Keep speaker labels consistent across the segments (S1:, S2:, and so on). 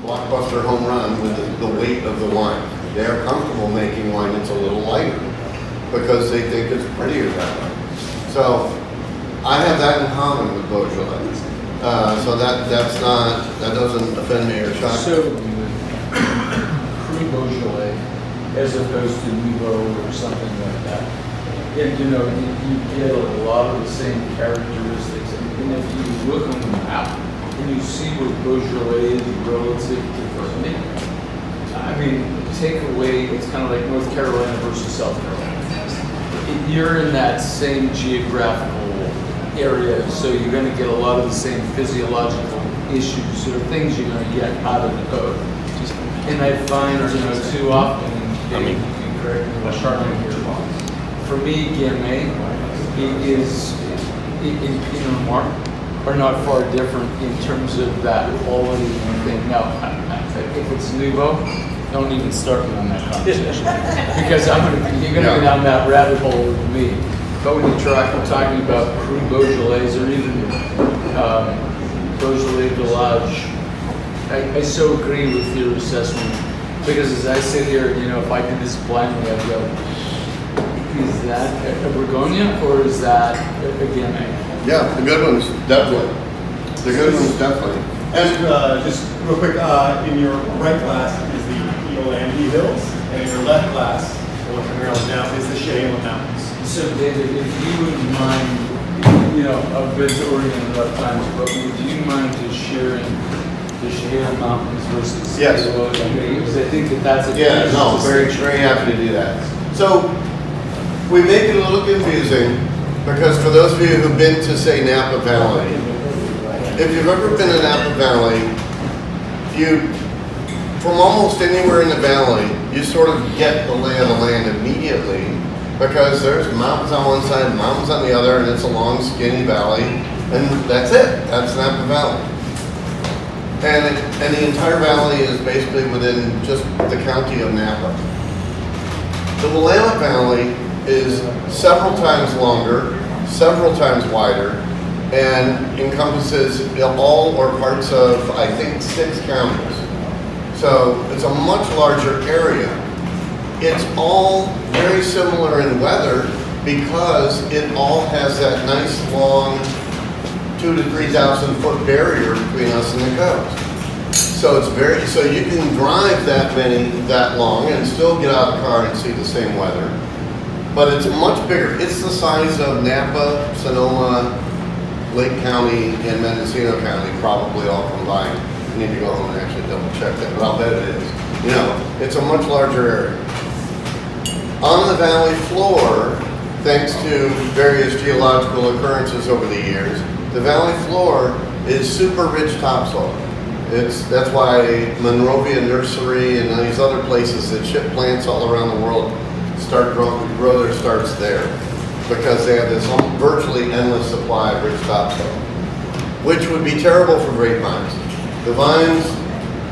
S1: blockbuster home run with the weight of the wine. They are comfortable making wine that's a little lighter because they think it's prettier that way. So I have that in common with Beaujolais. So that doesn't offend me or shock me.
S2: So pre-Beaujolais as opposed to Nouveau or something like that. And you know, you get a lot of the same characteristics. And if you look on the map and you see what Beaujolais is relative to Burgundy, I mean, take away, it's kind of like North Carolina versus South Carolina. You're in that same geographical area, so you're going to get a lot of the same physiological issues or things you're going to get out of the code. And I find, you know, too often, and you can correct me if I'm wrong here, for me, Gamay is, in Pinot Noir, are not far different in terms of that quality thing. Now, if it's Nouveau, don't even start me on that conversation because you're going to go down that rabbit hole with me. But when you're talking about Cru Beaujolais or even Beaujolais Village, I so agree with your assessment because as I sit here, you know, if I did this blindly, I'd go, is that a Bourgogne or is that a Gamay?
S1: Yeah, the good ones, definitely. The good ones, definitely.
S3: And just real quick, in your right glass is the Willamette Hills, and in your left glass, the one from Maryland now, is the Chehalis Mountains.
S2: So David, if you wouldn't mind, you know, I've been to Oregon enough times, but would you mind just sharing the Chehalis Mountains versus
S1: Yes.
S2: the because I think that's a
S1: very happy to do that. So we make it a little confusing because for those of you who've been to, say, Napa Valley, if you've ever been in Napa Valley, from almost anywhere in the valley, you sort of get the lay of the land immediately because there's mountains on one side, mountains on the other, and it's a long, skinny valley, and that's it. That's Napa Valley. And the entire valley is basically within just the county of Napa. The Willamette Valley is several times longer, several times wider, and encompasses all or parts of, I think, 6 counties. So it's a much larger area. It's all very similar in weather because it all has that nice long 2,000 to 3,000 foot barrier between us and the coast. So so you can drive that long and still get out of the car and see the same weather. But it's much bigger. It's the size of Napa, Sonoma, Lake County, and Mendocino County, probably all combined. I need to go home and actually double check that, but I'll bet it is. You know, it's a much larger area. On the valley floor, thanks to various geological occurrences over the years, the valley floor is super rich topsoil. That's why Monrovia Nursery and these other places that ship plants all around the world grow their starts there because they have this virtually endless supply of rich topsoil, which would be terrible for grapevines.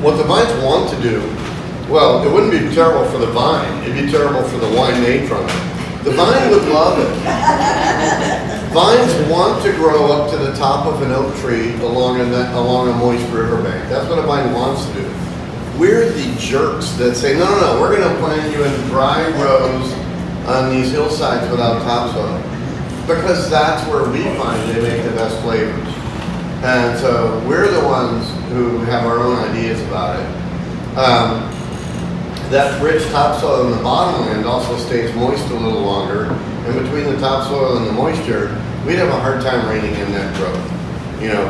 S1: What the vines want to do, well, it wouldn't be terrible for the vine, it'd be terrible for the wine made from it. The vine would love it. Vines want to grow up to the top of an oak tree along a moist riverbank. That's what a vine wants to do. We're the jerks that say, no, we're going to plant you in dry rows on these hillsides without topsoil. Because that's where we find they make the best flavors. And so we're the ones who have our own ideas about it. That rich topsoil in the bottomland also stays moist a little longer. And between the topsoil and the moisture, we'd have a hard time reining in that growth. You know,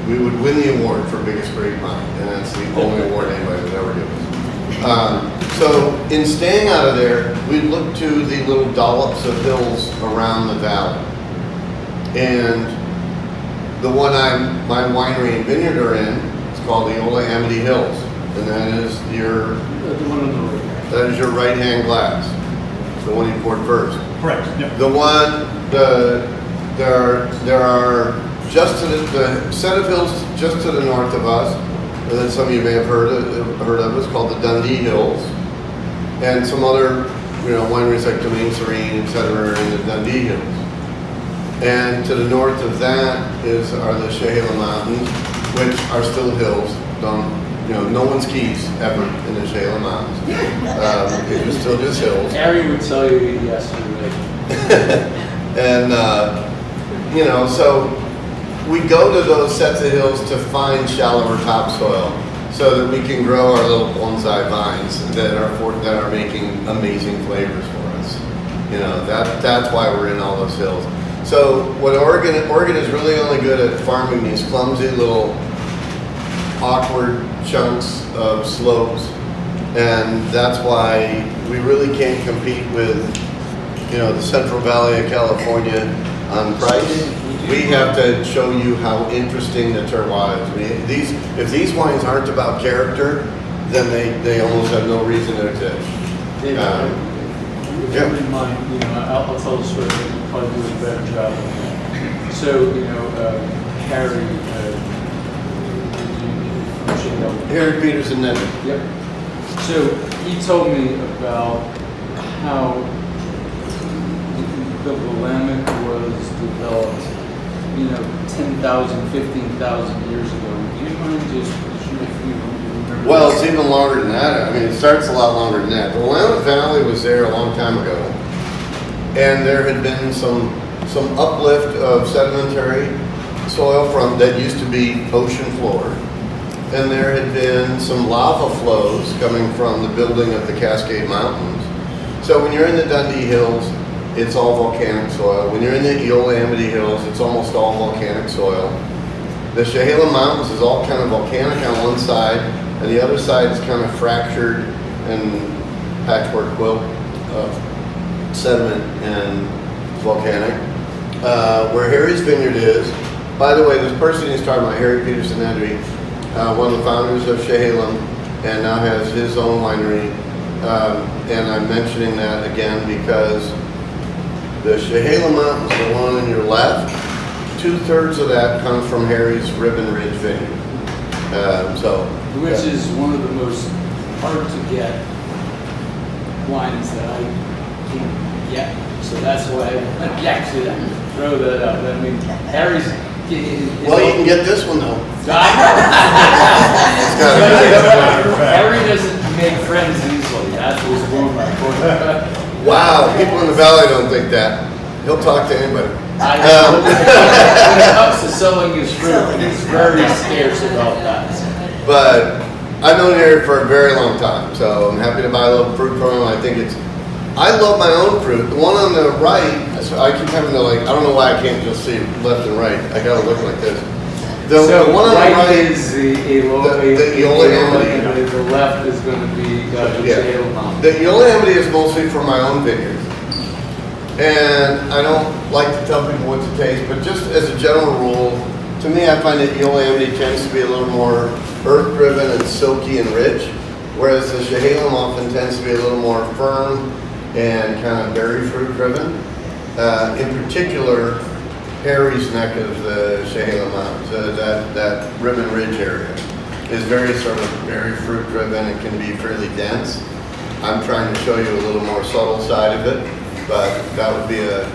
S1: we would win the award for biggest grapevine, and that's the only award anybody would ever give us. So in staying out of there, we'd look to the little dollops of hills around the valley. And the one my winery and vineyard are in, it's called the Willamette Hills, and that is your right-hand glass, the one you poured first.
S3: Correct. Yep.
S1: The one there are just to the set of hills just to the north of us, and then some of you may have heard of is called the Dundee Hills, and some other wineries like Domaine Serene, etc., are in the Dundee Hills. And to the north of that are the Chehalis Mountains, which are still hills. Don't no one's keys ever in the Chehalis Mountains. It was still just hills.
S2: Harry would tell you yes, you're right.
S1: And, so we go to those sets of hills to find shallower topsoil so that we can grow our little bonsai vines that are making amazing flavors for us. That's why we're in all those hills. So what Oregon is really only good at farming these clumsy little awkward chunks of slopes, and that's why we really can't compete with the Central Valley of California on price. We have to show you how interesting the terroir is. If these wines aren't about character, then they almost have no reason to exist.
S2: David, if you wouldn't mind, I'll tell the story, but you'll probably do a better job. So, Harry,
S1: Harry Peterson then.
S2: Yep. So he told me about how the Willamette was developed, 10,000, 15,000 years ago. Do you mind just, if you remember?
S1: Well, it's even longer than that. I mean, it starts a lot longer than that. The Willamette Valley was there a long time ago, and there had been some uplift of sedimentary soil that used to be ocean floor. And there had been some lava flows coming from the building of the Cascade Mountains. So when you're in the Dundee Hills, it's all volcanic soil. When you're in the Willamette Hills, it's almost all volcanic soil. The Chehalis Mountains is all kind of volcanic on one side, and the other side is kind of fractured and patchwork quilt of sediment and volcanic. Where Harry's Vineyard is, by the way, this person he's talking about, Harry Peterson Nedry, one of the founders of Chehalis, and now has his own winery. And I'm mentioning that again because the Chehalis Mountains, the one on your left, 2/3 of that comes from Harry's Ribbon Ridge Vineyard.
S2: Which is one of the most hard to get wines that I can get. So that's why I actually throw that out. I mean, Harry's.
S1: Well, you can get this one though.
S2: Harry doesn't make friends easily. That was one of my points.
S1: Wow, people in the valley don't think that. He'll talk to anybody.
S2: When it comes to selling his fruit, he's very scarce about that.
S1: But I've known Harry for a very long time, so I'm happy to buy a little fruit from him. I love my own fruit. The one on the right, I keep having to I don't know why I can't just see left and right. I gotta look like this. The one on the right
S2: is the
S1: Willamette.
S2: The left is going to be the Chehalis Mountains.
S1: The Willamette is mostly for my own vineyard. And I don't like to tell people what to taste, but just as a general rule, to me I find that Willamette tends to be a little more earth-driven and silky and rich, whereas the Chehalis often tends to be a little more firm and kind of berry fruit driven. In particular, Harry's neck of the Chehalis Mountains, that Ribbon Ridge area, is very sort of berry fruit driven and can be fairly dense. I'm trying to show you a little more subtle side of it, but that would be a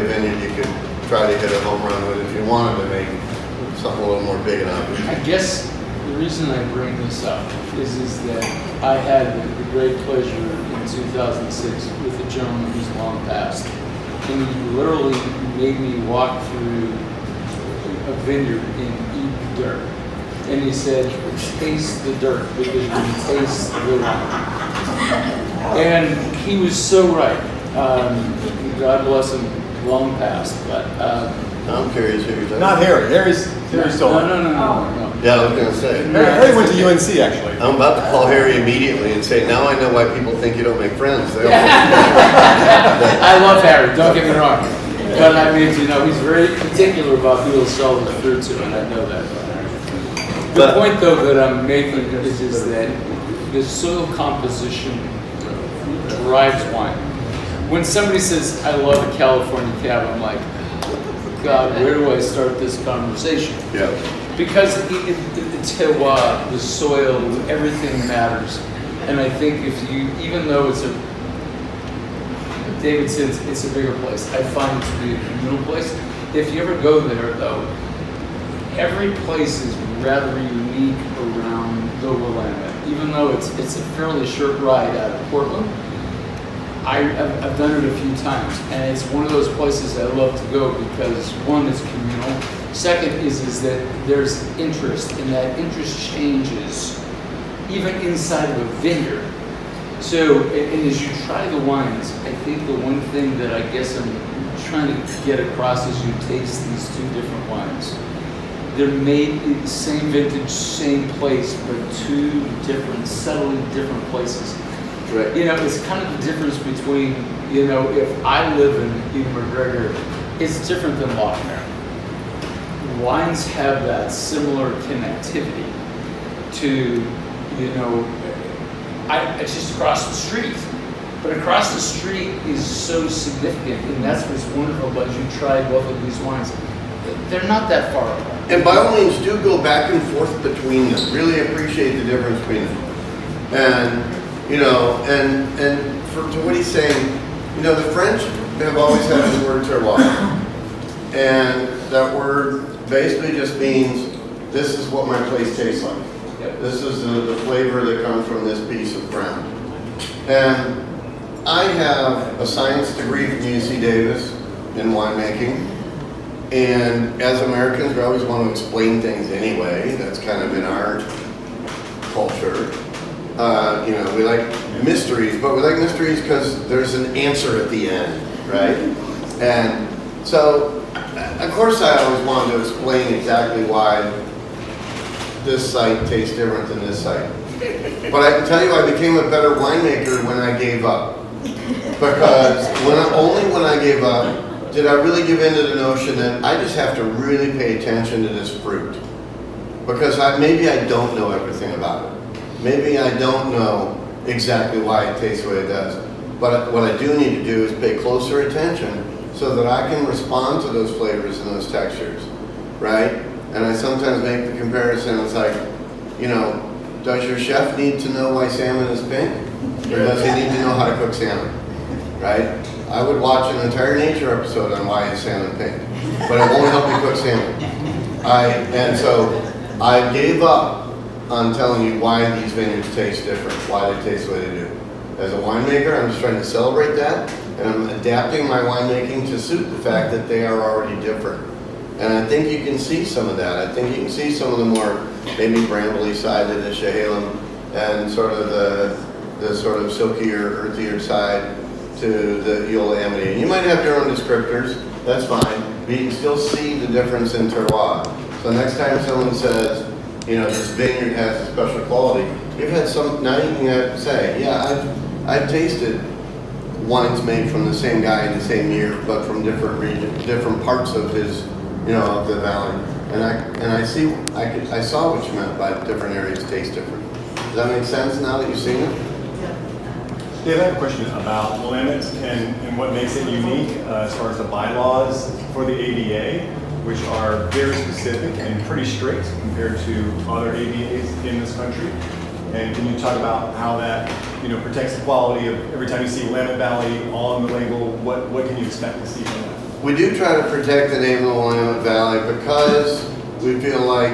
S1: vineyard you could try to hit a home run with if you wanted to make something a little more big enough.
S2: I guess the reason I bring this up is that I had the great pleasure in 2006 with a gentleman who's long passed. And he literally made me walk through a vineyard and eat dirt. And he said, taste the dirt because you taste the wine. And he was so right. God bless him, long past. But
S1: I'm curious who you're talking
S3: Not
S1: about.
S3: Harry. Harry's still on.
S2: No.
S1: Yeah, I was going to say.
S3: Harry went to UNC actually.
S1: I'm about to call Harry immediately and say, now I know why people think you don't make friends.
S2: I love Harry, don't get me wrong. But I mean, he's very particular about who he'll sell the fruit to, and I know that. The point, though, that I'm making is that the soil composition drives wine. When somebody says, I love a California cab, I'm like, God, where do I start this conversation?
S1: Yeah.
S2: Because the terroir, the soil, everything matters. And I think even though David says it's a bigger place, I find it to be a middle place. If you ever go there, though, every place is rather unique around the Willamette, even though it's a fairly short ride out of Portland. I've done it a few times, and it's one of those places I love to go because one, it's communal. Second is that there's interest, and that interest changes even inside of a vineyard. So, and as you try the wines, I think the one thing that I guess I'm trying to get across as you taste these two different wines, they're made in the same vintage, same place, but two different, subtly different places.
S1: Right.
S2: You know, it's kind of the difference between, you know, if I live in McGregor, it's different than Lochner. Wines have that similar connectivity to, you know, it's just across the street. But across the street is so significant, and that's what's wonderful about you try both of these wines. They're not that far apart.
S1: And by all means, do go back and forth between them. Really appreciate the difference between them. And, you know, and to what he's saying, you know, the French have always had the word terroir. And that word basically just means, this is what my place tastes like.
S2: Yep.
S1: This is the flavor that comes from this piece of ground. And I have a science degree from UC Davis in winemaking. And as Americans, we always want to explain things anyway. That's kind of in our culture. You know, we like mysteries, but we like mysteries because there's an answer at the end, right? And so, of course, I always wanted to explain exactly why this site tastes different than this site. But I can tell you, I became a better winemaker when I gave up. Because only when I gave up did I really give in to the notion that I just have to really pay attention to this fruit. Because maybe I don't know everything about it. Maybe I don't know exactly why it tastes the way it does. But what I do need to do is pay closer attention so that I can respond to those flavors and those textures, right? And I sometimes make the comparison, it's like, you know, does your chef need to know why salmon is pink? Or does he need to know how to cook salmon, right? I would watch an entire nature episode on why is salmon pink, but it won't help me cook salmon. And so I gave up on telling you why these vineyards taste different, why they taste the way they do. As a winemaker, I'm just trying to celebrate that, and I'm adapting my winemaking to suit the fact that they are already different. And I think you can see some of that. I think you can see some of the more maybe brambly side of the Chehalem and sort of the sort of silkier, earthier side to the Willamette. And you might have your own descriptors, that's fine, but you can still see the difference in terroir. So next time someone says, you know, this vineyard has a special quality, you've had some, now you can say, yeah, I've tasted wines made from the same guy in the same year, but from different regions, different parts of his, you know, of the valley. And I saw what you meant by different areas taste different. Does that make sense now that you've seen it?
S3: Dave, I have a question about Willamette and what makes it unique as far as the bylaws for the ADA, which are very specific and pretty strict compared to other ADAs in this country. And can you talk about how that, you know, protects the quality of every time you see Willamette Valley on the label, what can you expect to see from that?
S1: We do try to protect the name of the Willamette Valley because we feel like,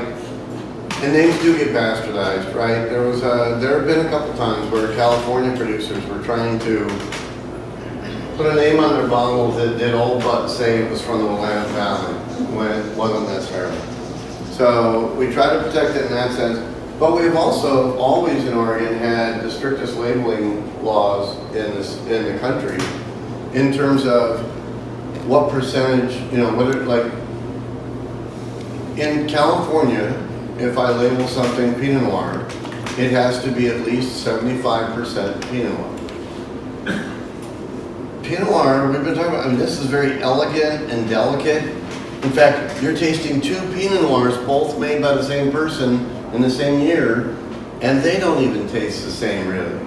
S1: and names do get bastardized, right? There have been a couple times where California producers were trying to put a name on their bottle that did all but say it was from the Willamette Valley when it wasn't necessarily. So we try to protect it in that sense, but we've also always in Oregon had the strictest labeling laws in the country in terms of what percentage, you know, whether, like, in California, if I label something Pinot Noir, it has to be at least 75% Pinot Noir. Pinot Noir, we've been talking about, I mean, this is very elegant and delicate. In fact, you're tasting two Pinot Noirs, both made by the same person in the same year, and they don't even taste the same, really.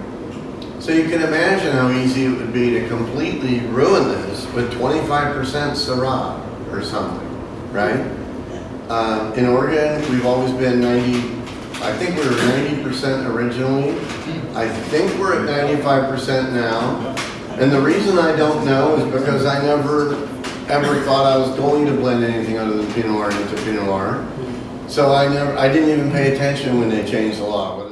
S1: So you can imagine how easy it would be to completely ruin this with 25% Syrah or something, right? In Oregon, we've always been 90, I think we were 90% originally. I think we're at 95% now. And the reason I don't know is because I never ever thought I was going to blend anything other than Pinot Noir into Pinot Noir. So I didn't even pay attention when they changed the law.